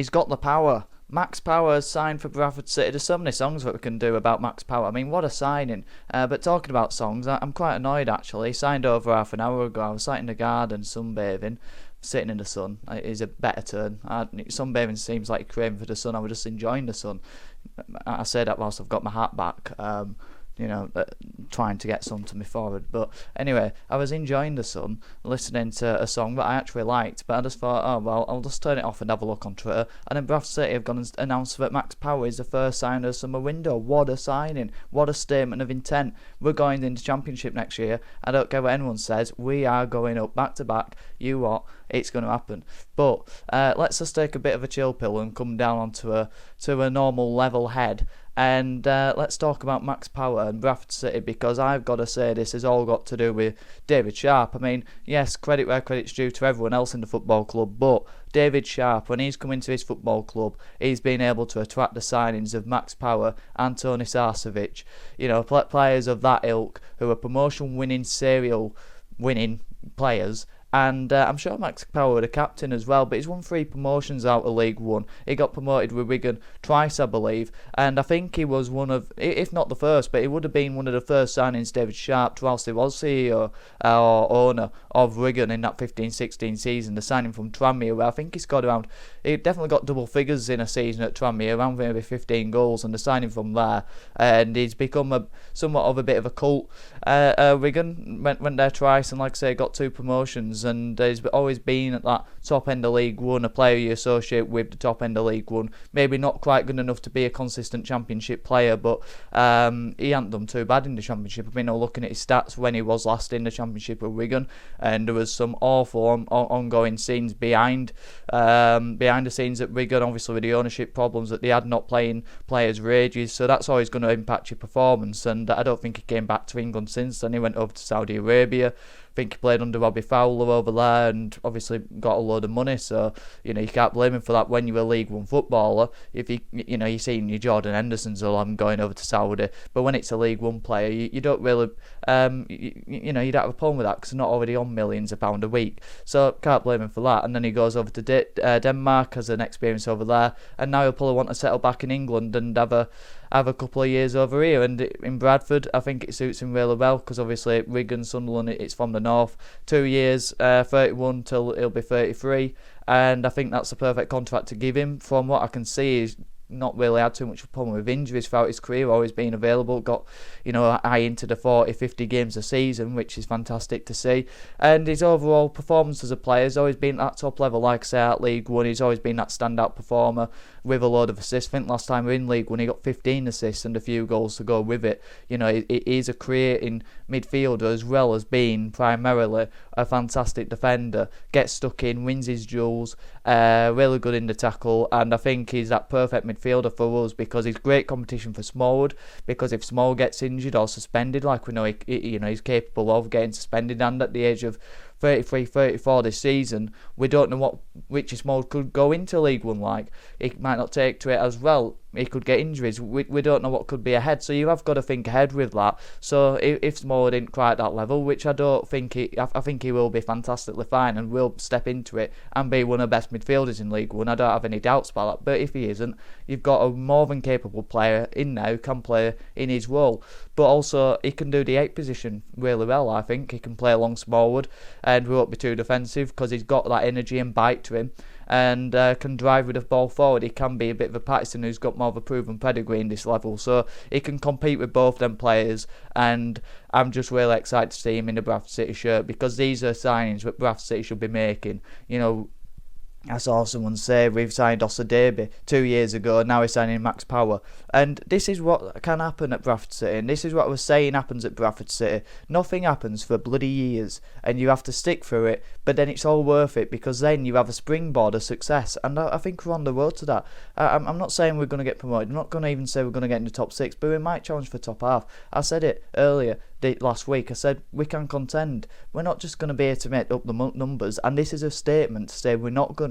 he's got the power. Max Power has signed for Bradford City. There's so many songs that we can do about Max Power. I mean, what a signing. But talking about songs, I'm quite annoyed actually. He signed over half an hour ago. I was sat in the garden sunbathing, sitting in the sun. Is a better term. Sunbathing seems like craving for the sun. I was just enjoying the sun. I say that whilst I've got my hat back. Trying to get sun to my forehead. But anyway, I was enjoying the sun, listening to a song that I actually liked, but I just thought, oh well, I'll just turn it off and have a look on Twitter. And then Bradford City have gone and announced that Max Power is the first signing of the summer window. What a signing. What a statement of intent. We're going into Championship next year. I don't care what anyone says. We are going up back to back. You what? It's going to happen. But let's just take a bit of a chill pill and come down onto a normal level head. And let's talk about Max Power and Bradford City, because I've got to say this has all got to do with David Sharp. I mean, yes, credit where credit's due to everyone else in the football club, but David Sharp, when he's come into his football club, he's been able to attract the signings of Max Power and Tony Sarcevic. Players of that ilk who are promotion-winning, serial-winning players. And I'm sure Max Power, the captain as well, but he's won 3 promotions out of League One. He got promoted with Wigan twice, I believe, and I think he was one of, if not the first, but he would have been one of the first signings, David Sharp, whilst he was CEO or owner of Wigan in that 15-16 season. The signing from Tranmere, where I think he scored around, he definitely got double figures in a season at Tranmere, around maybe 15 goals, and the signing from there, and he's become somewhat of a bit of a cult. Wigan went there twice, and like I say, got 2 promotions. And he's always been at that top end of League One, a player you associate with the top end of League One. Maybe not quite good enough to be a consistent Championship player, but he hadn't done too bad in the Championship. I mean, looking at his stats when he was last in the Championship with Wigan, and there was some awful ongoing scenes behind the scenes at Wigan, obviously with the ownership problems that they had, not playing players' wages, so that's always going to impact your performance. And I don't think he came back to England since then. He went over to Saudi Arabia. I think he played under Robbie Fowler over there and obviously got a load of money, so you can't blame him for that when you're a League One footballer. If you're seeing your Jordan Henderson's going over to Saudi, but when it's a League One player, you don't really you don't have a problem with that because they're not already on millions of pounds a week, so can't blame him for that. And then he goes over to Denmark, has an experience over there, and now he'll probably want to settle back in England and have a couple of years over here. And in Bradford, I think it suits him really well because obviously Wigan, Sunderland, it's from the north. 2 years, 31 till he'll be 33, and I think that's the perfect contract to give him. From what I can see, he's not really had too much of a problem with injuries throughout his career, always been available, got high into the 40-50 games a season, which is fantastic to see. And his overall performance as a player has always been at that top level, like I say, at League One. He's always been that standout performer with a load of assists. I think last time we were in League One he got 15 assists and a few goals to go with it. He's a creating midfielder as well as being primarily a fantastic defender, gets stuck in, wins his duels, really good in the tackle, and I think he's that perfect midfielder for us because he's great competition for Smallwood, because if Small gets injured or suspended, like we know he's capable of getting suspended, and at the age of 33, 34 this season, we don't know what Richie Small could go into League One like. He might not take to it as well. He could get injuries. We don't know what could be ahead. So you have got to think ahead with that. So if Small didn't quite at that level, which I don't think I think he will be fantastically fine and will step into it and be one of the best midfielders in League One. I don't have any doubts about that. But if he isn't, you've got a more than capable player in now who can play in his role. But also he can do the 8 position really well. I think he can play along Smallwood and we won't be too defensive because he's got that energy and bite to him, and can drive with the ball forward. He can be a bit of a Patterson who's got more of a proven pedigree in this level, so he can compete with both them players, and I'm just really excited to see him in the Bradford City shirt because these are signings that Bradford City should be making. I saw someone say we've signed Osadebe 2 years ago and now we're signing Max Power, and this is what can happen at Bradford City, and this is what I was saying happens at Bradford City. Nothing happens for bloody years and you have to stick through it, but then it's all worth it because then you have a springboard of success, and I think we're on the road to that. I'm not saying we're going to get promoted, I'm not going to even say we're going to get in the top 6, but we might challenge for top half. I said it earlier last week, I said we can contend. We're not just going to be here to make up the numbers, and this is a statement to say we're not gonna.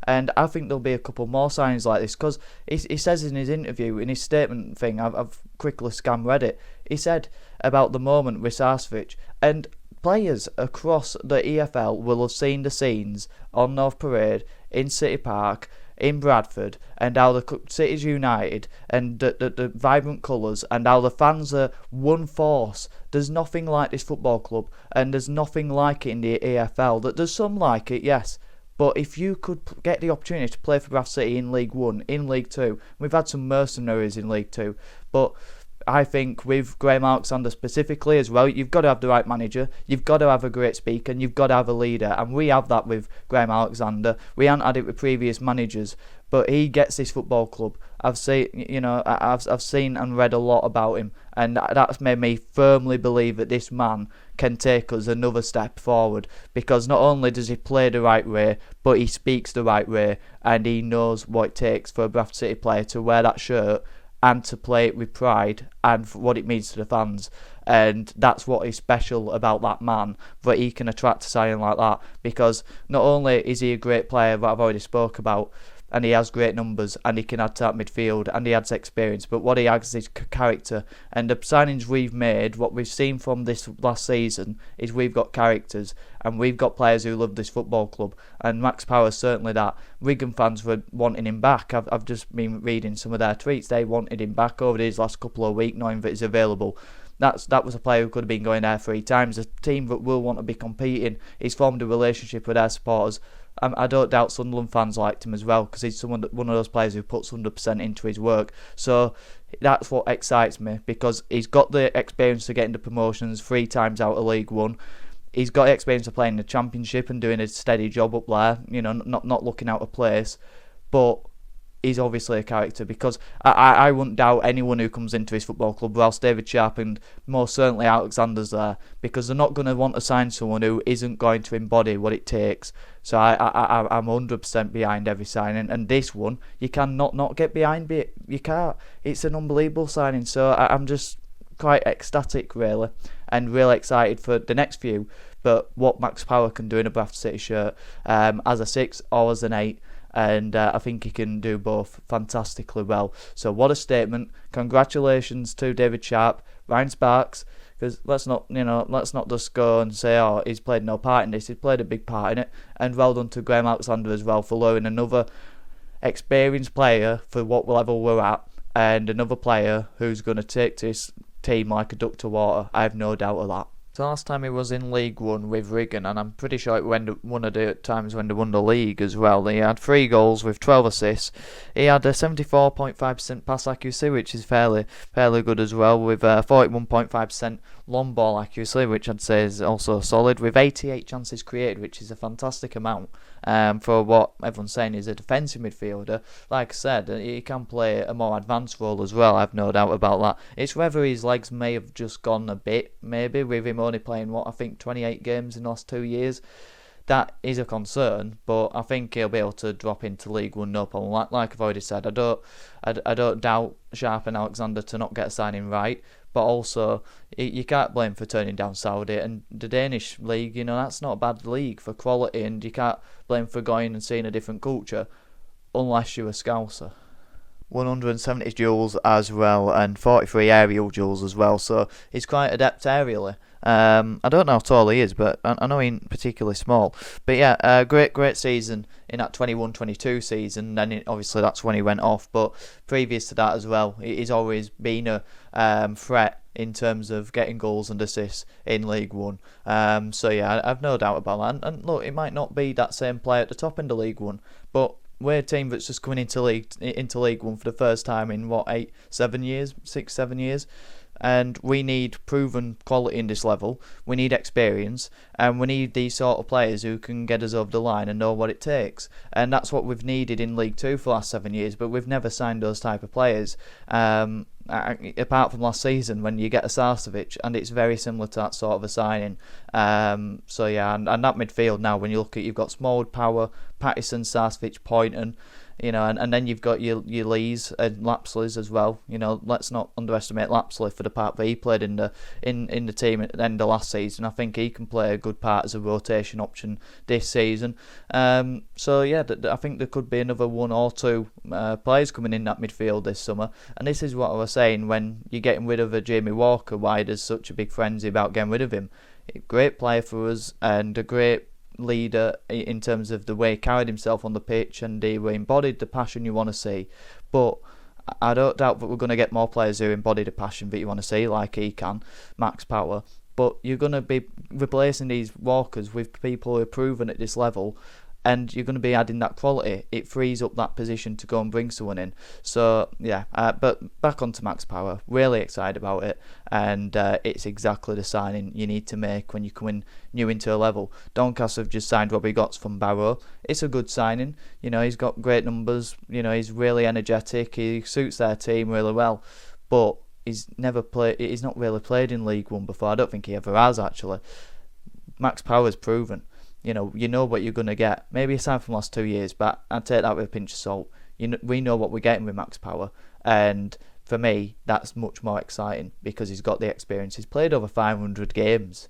And I think there'll be a couple more signs like this because he says in his interview, in his statement thing, I've quickly read it, he said about the moment with Sarcevic, and players across the EFL will have seen the scenes on North Parade in City Park in Bradford, and how the city's united, and the vibrant colours, and how the fans are one force. There's nothing like this football club, and there's nothing like it in the EFL. There's some like it, yes, but if you could get the opportunity to play for Bradford City in League 1, in League 2, we've had some mercenaries in League 2, but I think with Graham Alexander specifically as well, you've got to have the right manager, you've got to have a great speaker, and you've got to have a leader, and we have that with Graham Alexander. We haven't had it with previous managers, but he gets this football club. I've seen and read a lot about him, and that's made me firmly believe that this man can take us another step forward, because not only does he play the right way, but he speaks the right way, and he knows what it takes for a Bradford City player to wear that shirt and to play it with pride, and for what it means to the fans. And that's what is special about that man, that he can attract a signing like that, because not only is he a great player that I've already spoke about, and he has great numbers, and he can add to that midfield, and he adds experience, but what he adds is character. And the signings we've made, what we've seen from this last season, is we've got characters, and we've got players who love this football club, and Max Power is certainly that. Wigan fans were wanting him back. I've just been reading some of their tweets. They wanted him back over these last couple of weeks, knowing that he's available. That was a player who could have been going there 3 times. A team that will want to be competing. He's formed a relationship with their supporters. I don't doubt Sunderland fans liked him as well, because he's one of those players who puts 100% into his work. So that's what excites me, because he's got the experience to get into promotions 3 times out of League 1. He's got experience of playing the Championship and doing a steady job up there, not looking out of place. But he's obviously a character, because I wouldn't doubt anyone who comes into his football club, whilst David Sharp and most certainly Alexander's there, because they're not going to want to sign someone who isn't going to embody what it takes. So I'm 100% behind every signing, and this one you cannot not get behind. You can't. It's an unbelievable signing. So I'm just quite ecstatic, really, and really excited for the next few. But what Max Power can do in a Bradford City shirt, as a 6 or as an 8. And I think he can do both fantastically well. So what a statement! Congratulations to David Sharp, Ryan Sparks. Because let's not just go and say, he's played no part in this. He's played a big part in it. And well done to Graham Alexander as well for lowering another experienced player for what level we're at, and another player who's going to take to his team like a duck to water. I have no doubt of that. So last time he was in League 1 with Wigan, and I'm pretty sure it went one of the times when they won the league as well. He had 3 goals with 12 assists. He had a 74.5% pass accuracy, which is fairly good as well, with 41.5% long ball accuracy, which I'd say is also solid, with 88 chances created, which is a fantastic amount for what everyone's saying is a defensive midfielder. Like I said, he can play a more advanced role as well, I've no doubt about that. It's whether his legs may have just gone a bit, maybe, with him only playing 28 games in the last 2 years. That is a concern, but I think he'll be able to drop into League 1 no problem. Like I've already said, I don't doubt Sharp and Alexander to not get a signing right, but also you can't blame for turning down Saudi, and the Danish league, that's not a bad league for quality, and you can't blame for going and seeing a different culture unless you're a Scouser. 170 duels as well, and 43 aerial duels as well, so he's quite adept aerially. I don't know how tall he is, but I know he's particularly small. But yeah, great season in that 21-22 season. Then obviously that's when he went off. But previous to that as well, he's always been a threat in terms of getting goals and assists in League 1. So yeah, I've no doubt about that. And look, it might not be that same player at the top end of League 1, but we're a team that's just coming into League 1 for the first time in 6, 7 years. And we need proven quality in this level. We need experience, and we need these sort of players who can get us over the line and know what it takes. And that's what we've needed in League 2 for the last 7 years, but we've never signed those type of players. Apart from last season when you get a Sarcevic, and it's very similar to that sort of a signing. So yeah, and that midfield now, when you look at, you've got Smallwood, Power, Pattison, Sarcevic, Poynton, and then you've got your Lees and Lapsley's as well. Let's not underestimate Lapsley for the part that he played in the team at the end of last season. I think he can play a good part as a rotation option this season. So yeah, I think there could be another 1 or 2 players coming in that midfield this summer. And this is what I was saying when you're getting rid of a Jamie Walker, why there's such a big frenzy about getting rid of him. Great player for us, and a great leader in terms of the way he carried himself on the pitch, and he embodied the passion you want to see. But I don't doubt that we're going to get more players who embody the passion that you want to see, like he can, Max Power. But you're going to be replacing these walkers with people who are proven at this level, and you're going to be adding that quality. It frees up that position to go and bring someone in. So yeah, but back onto Max Power, really excited about it, and it's exactly the signing you need to make when you come in new into a level. Doncaster have just signed Robbie Gotts from Barrow. It's a good signing. You know, he's got great numbers. You know, he's really energetic. He suits their team really well, but he's not really played in League One before. I don't think he ever has, actually. Max Power's proven. You know what you're going to get. Maybe aside from the last 2 years, but I'd take that with a pinch of salt. We know what we're getting with Max Power, and for me, that's much more exciting because he's got the experience. He's played over 500 games.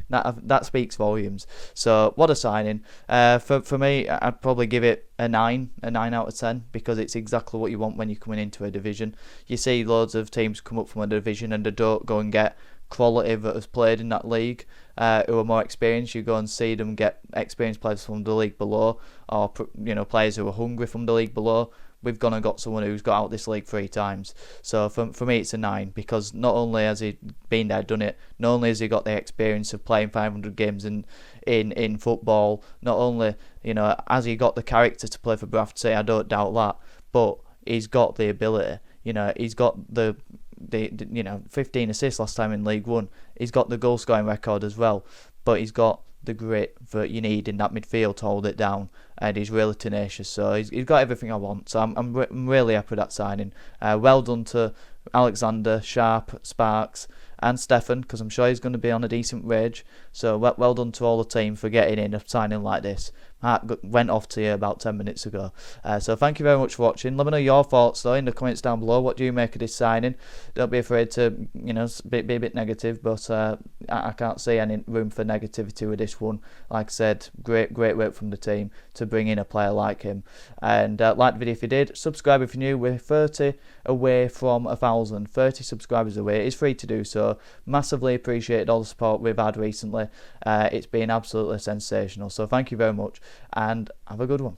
that speaks volumes. So what a signing. For me, I'd probably give it a 9 out of 10, because it's exactly what you want when you're coming into a division. You see loads of teams come up from a division and they don't go and get quality that has played in that league, who are more experienced. You go and see them get experienced players from the league below, or players who are hungry from the league below. We've gone and got someone who's got out this league 3 times. So for me, it's a 9, because not only has he been there, done it, not only has he got the experience of playing 500 games in football, not only has he got the character to play for Bradford City, I don't doubt that, but he's got the ability. He's got the 15 assists last time in League One. He's got the goal scoring record as well, but he's got the grit that you need in that midfield to hold it down, and he's really tenacious. So he's got everything I want. So I'm really happy with that signing. Well done to Alexander, Sharp, Sparks, and Stefan, because I'm sure he's going to be on a decent wage. So well done to all the team for getting in a signing like this. Mark went off to you about 10 minutes ago. So thank you very much for watching. Let me know your thoughts though in the comments down below. What do you make of this signing? Don't be afraid to be a bit negative, but I can't see any room for negativity with this one. Like I said, great work from the team to bring in a player like him. And like the video if you did. Subscribe if you're new. We're 30 away from 1,000. 30 subscribers away. It's free to do so. Massively appreciated all the support we've had recently. It's been absolutely sensational. So thank you very much, and have a good one.